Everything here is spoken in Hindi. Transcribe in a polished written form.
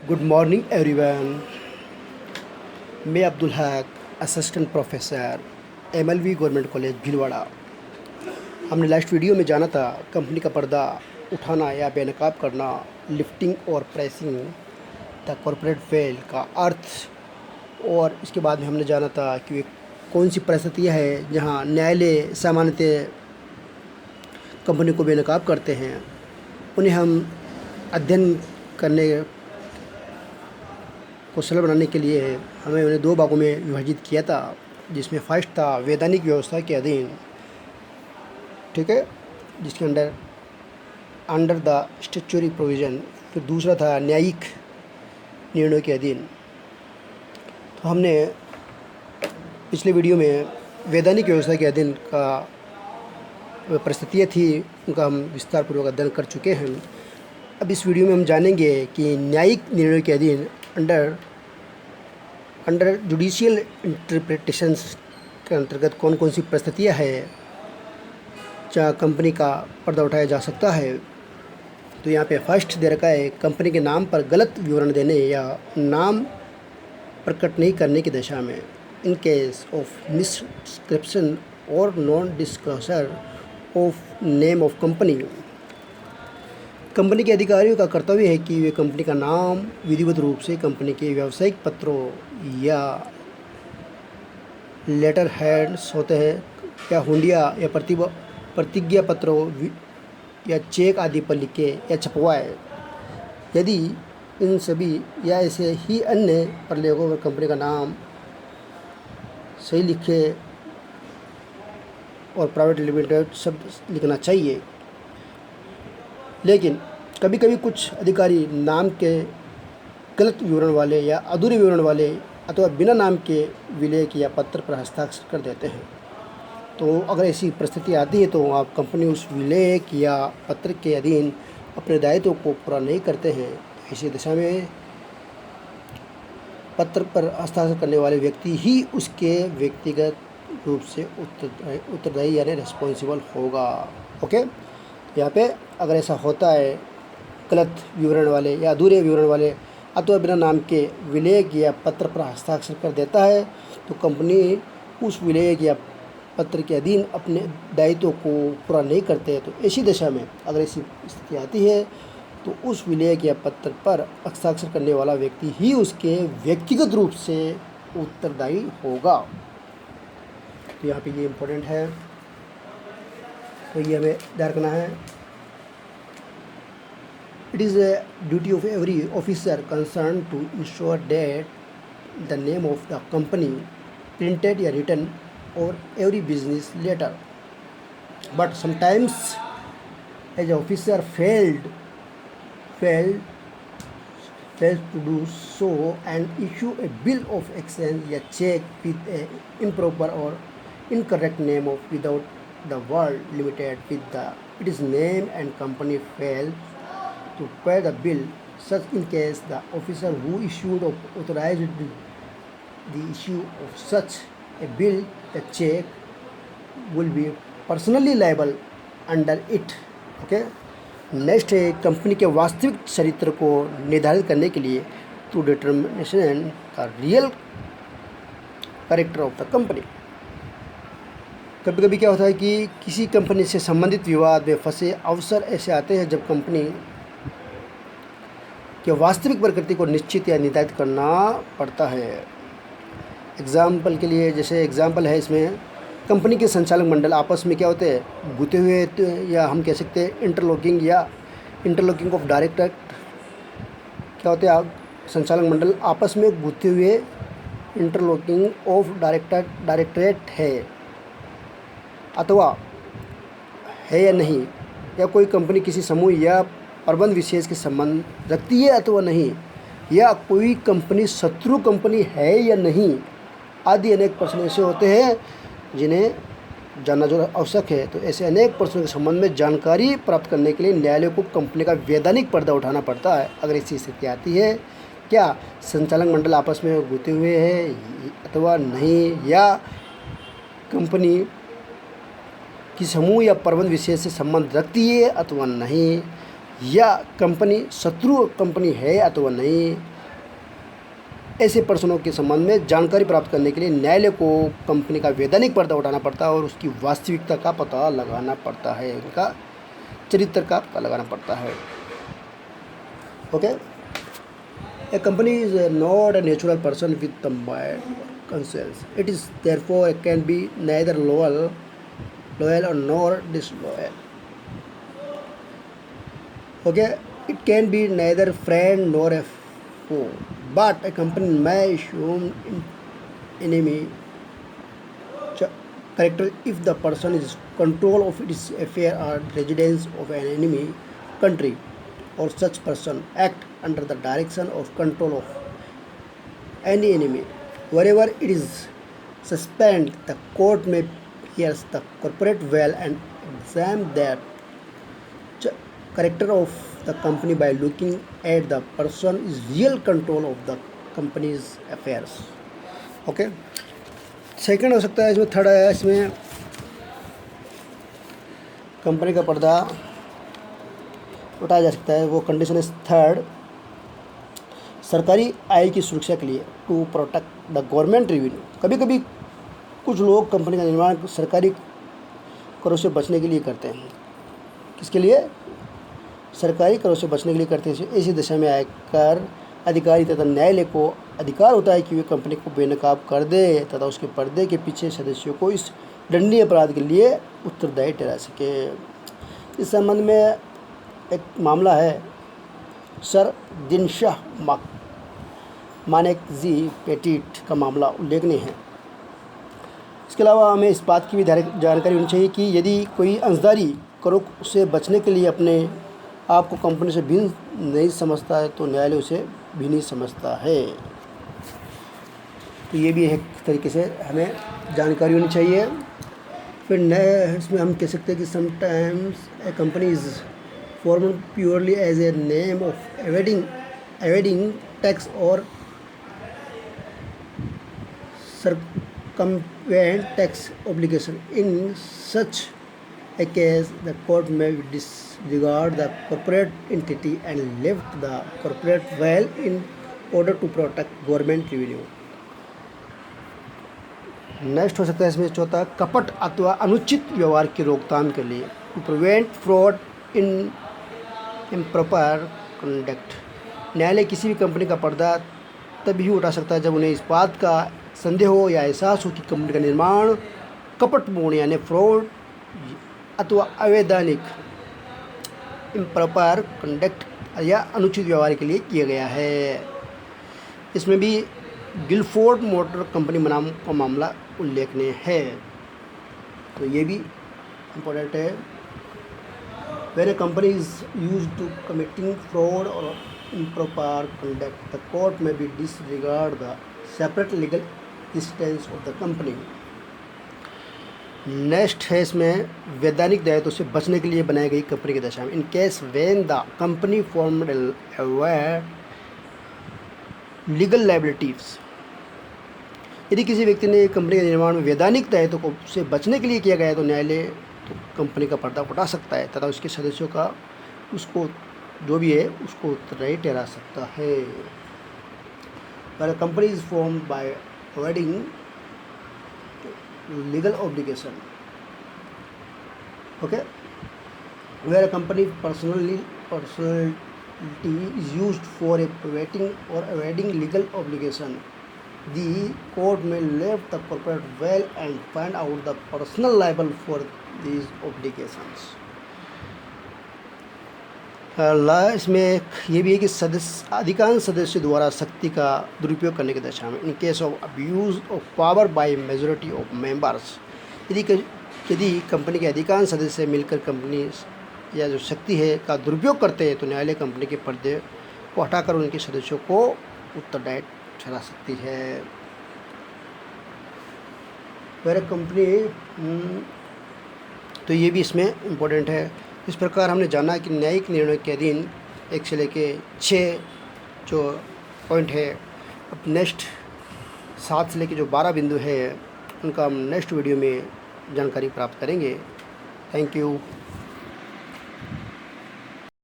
Good morning everyone. मैं Abdul Haq, assistant professor MLV government college Bhilwara. हमने लास्ट वीडियो में जाना था कंपनी का पर्दा उठाना या बेनकाब करना, लिफ्टिंग और प्रेसिंग द कॉरपोरेट वेल का अर्थ, और इसके बाद में हमने जाना था कि वे कौन सी परिस्थितियाँ हैं जहां न्यायालय सामान्यतः कंपनी को बेनकाब करते हैं। उन्हें हम अध्ययन करने को सरल बनाने के लिए हमें उन्हें दो भागों में विभाजित किया था, जिसमें फर्स्ट था वैधानिक व्यवस्था के अधीन, ठीक है, जिसके अंडर द स्टैट्यूटरी प्रोविज़न। फिर दूसरा था न्यायिक निर्णय के अधीन। तो हमने पिछले वीडियो में वैधानिक व्यवस्था के अधीन का परिस्थितियाँ थी उनका हम विस्तारपूर्वक अध्ययन कर चुके हैं। अब इस वीडियो में हम जानेंगे कि न्यायिक निर्णय के अधीन अंडर जुडिशियल इंटरप्रिटेशंस के अंतर्गत कौन कौन सी परिस्थितियाँ हैं जहाँ कंपनी का पर्दा उठाया जा सकता है। तो यहाँ पे फर्स्ट दे रखा है, कंपनी के नाम पर गलत विवरण देने या नाम प्रकट नहीं करने की दशा में, इन केस ऑफ मिसडिस्क्रिप्शन और non disclosure of name of company. Company के अधिकारियों का कर्तव्य है कि वे कंपनी का नाम विधिवत रूप से कंपनी के व्यावसायिक पत्रों या लेटर हेड्स होते हैं या हुंडिया या प्रतिज्ञा पत्रों या चेक आदि पर लिखे या छपवाए। यदि इन सभी या ऐसे ही अन्य प्रलेखों पर कंपनी का नाम सही लिखे और प्राइवेट लिमिटेड शब्द लिखना चाहिए। लेकिन कभी कभी कुछ अधिकारी नाम के गलत विवरण वाले या अधूरे विवरण वाले अथवा बिना नाम के विलेख या पत्र पर हस्ताक्षर कर देते हैं। तो अगर ऐसी परिस्थिति आती है तो आप कंपनी उस विलेख या पत्र के अधीन अपने दायित्व को पूरा नहीं करते हैं। ऐसी दशा में पत्र पर हस्ताक्षर करने वाले व्यक्ति ही उसके व्यक्तिगत रूप से उत्तरदायी यानी रिस्पॉन्सिबल होगा। ओके, यहाँ पे अगर ऐसा होता है, गलत विवरण वाले या अधूरे विवरण वाले अथवा बिना नाम के विलेख या पत्र पर हस्ताक्षर कर देता है, तो कंपनी उस विलेख या पत्र के अधीन अपने दायित्व को पूरा नहीं करते। तो ऐसी दशा में अगर ऐसी स्थिति आती है तो उस विलेख या पत्र पर हस्ताक्षर करने वाला व्यक्ति ही उसके व्यक्तिगत रूप से उत्तरदायी होगा। तो यहाँ पे ये इम्पोर्टेंट है, तो ये हमें ध्यान रखना है। It is a duty of every officer concerned to ensure that the name of the company printed or written over every business letter. But sometimes, as an officer failed to do so and issue a bill of exchange or check with a improper or incorrect name of without the word limited with the its name and company failed to pay the bill. Such in case the officer who issued or authorized the issue of such a bill, the check will be personally liable under it. Okay. Next है कंपनी के वास्तविक चरित्र को निर्धारित करने के लिए to determination the real character of the company. कभी कभी क्या होता है कि किसी कंपनी से संबंधित विवाद में फंसे अवसर ऐसे आते हैं जब कंपनी के वास्तविक प्रकृति को निश्चित या निर्धारित करना पड़ता है। एग्जाम्पल के लिए, जैसे एग्जाम्पल है इसमें, कंपनी के संचालक मंडल आपस में क्या होते हैं, गुथे हुए, तो या हम कह सकते हैं इंटरलॉकिंग ऑफ डायरेक्टर। क्या होते हैं, संचालक मंडल आपस में गुथे हुए इंटरलॉकिंग ऑफ डायरेक्टरेट है अथवा है या नहीं, या कोई कंपनी किसी समूह या प्रबंध विशेष के संबंध रखती है अथवा नहीं, या कोई कंपनी शत्रु कंपनी है या नहीं, आदि अनेक प्रश्न ऐसे होते हैं जिन्हें जानना जो आवश्यक है। तो ऐसे अनेक प्रश्नों के संबंध में जानकारी प्राप्त करने के लिए न्यायालय को कंपनी का वैधानिक पर्दा उठाना पड़ता है। अगर ऐसी स्थिति आती है, क्या संचालक मंडल आपस में गुथे हुए हैं अथवा नहीं, या कंपनी की समूह या प्रबंध विशेष से संबंध रखती है अथवा नहीं, या कंपनी शत्रु कंपनी है अथवा नहीं, ऐसे पर्सनों के संबंध में जानकारी प्राप्त करने के लिए न्यायालय को कंपनी का वैधानिक पर्दा उठाना पड़ता है और उसकी वास्तविकता का पता लगाना पड़ता है, उनका चरित्र का पता लगाना पड़ता है। Okay, A company is not a natural person with the mind conscience, it is therefore it can be neither loyal or nor disloyal. Okay, it can be neither friend nor a foe, but a company may assume enemy character if the person is control of its affair or residence of an enemy country, or such person act under the direction of control of any enemy. Wherever it is suspended, the court may hears the corporate well and examine that character of the company by looking at the person is real control of the company's affairs. Okay, second हो सकता है इसमें, थर्ड है इसमें कंपनी का पर्दा उठाया जा सकता है। वो कंडीशन इज थर्ड, सरकारी आय की सुरक्षा के लिए, to protect the government revenue. कभी कभी कुछ लोग कंपनी का निर्माण सरकारी करों से बचने के लिए करते हैं। किसके लिए? सरकारी करों से बचने के लिए करते हैं। इसी दिशा में आयकर अधिकारी तथा न्यायालय को अधिकार होता है कि वे कंपनी को बेनकाब कर दे तथा उसके पर्दे के पीछे सदस्यों को इस दंडनीय अपराध के लिए उत्तरदायी ठहरा सके। इस संबंध में एक मामला है सर दिनशाह मानेकजी पेटिट का मामला उल्लेखनीय है। इसके अलावा हमें इस बात की भी जानकारी होनी चाहिए कि यदि कोई अंशधारी करों से बचने के लिए अपने आप को कंपनी से भिन्न नहीं समझता है तो न्यायालय उसे भिन्न समझता है। तो ये भी एक तरीके से हमें जानकारी होनी चाहिए। फिर नए इसमें हम कह सकते हैं कि sometimes a company is formed purely as a name of avoiding tax और circumvent tax obligation. In such a case, the court may disregard the corporate entity and lift the corporate well in order to protect government revenue. Next हो सकता है इसमें चौथा, कपट अथवा अनुचित व्यवहार की रोकथाम के लिए, to prevent fraud in improper conduct. न्यायालय किसी भी कंपनी का पर्दा तभी उठा सकता है जब उन्हें इस बात का संदेह हो या एहसास हो कि कंपनी का निर्माण कपटपूर्ण यानी फ्रॉड अथवा अवैधानिक इम्प्रॉपर कंडक्ट या अनुचित व्यवहार के लिए किया गया है। इसमें भी गिलफोर्ड मोटर कंपनी बनाम का मामला उल्लेखनीय है, तो ये भी इम्पोर्टेंट है। When a company is used to committing fraud or improper conduct, the court may be disregard the separate legal existence of the company. Next है इसमें वैधानिक दायित्व से बचने के लिए बनाई गई कंपनी की दशा में, in case when the company formed avoid legal liabilities. यदि किसी व्यक्ति ने कंपनी के निर्माण में वैधानिक दायित्व को से बचने के लिए किया गया है तो न्यायालय तो कंपनी का पर्दा उठा सकता है तथा उसके सदस्यों का उसको जो भी है उसको उत्तरदायी ठहरा सकता है। पर company is form by avoiding legal obligation, okay, where company personality is used for preventing or avoiding legal obligation, the court may lift the corporate well and find out the personal liable for these obligations. इसमें ये भी है कि अधिकांश सदस्य द्वारा शक्ति का दुरुपयोग करने की दशा में, in case of abuse of power by majority of members. यदि कंपनी के अधिकांश सदस्य मिलकर कंपनी या जो शक्ति है का दुरुपयोग करते हैं तो न्यायालय कंपनी के पर्दे को हटाकर उनके सदस्यों को उत्तरदायी ठहरा सकती है। वह कंपनी तो ये भी इसमें इम्पोर्टेंट है। इस प्रकार हमने जाना कि न्यायिक निर्णय के अधीन 1 से लेकर 6 जो पॉइंट है, अब नेक्स्ट 7 से लेकर जो 12 बिंदु है उनका हम नेक्स्ट वीडियो में जानकारी प्राप्त करेंगे। Thank you.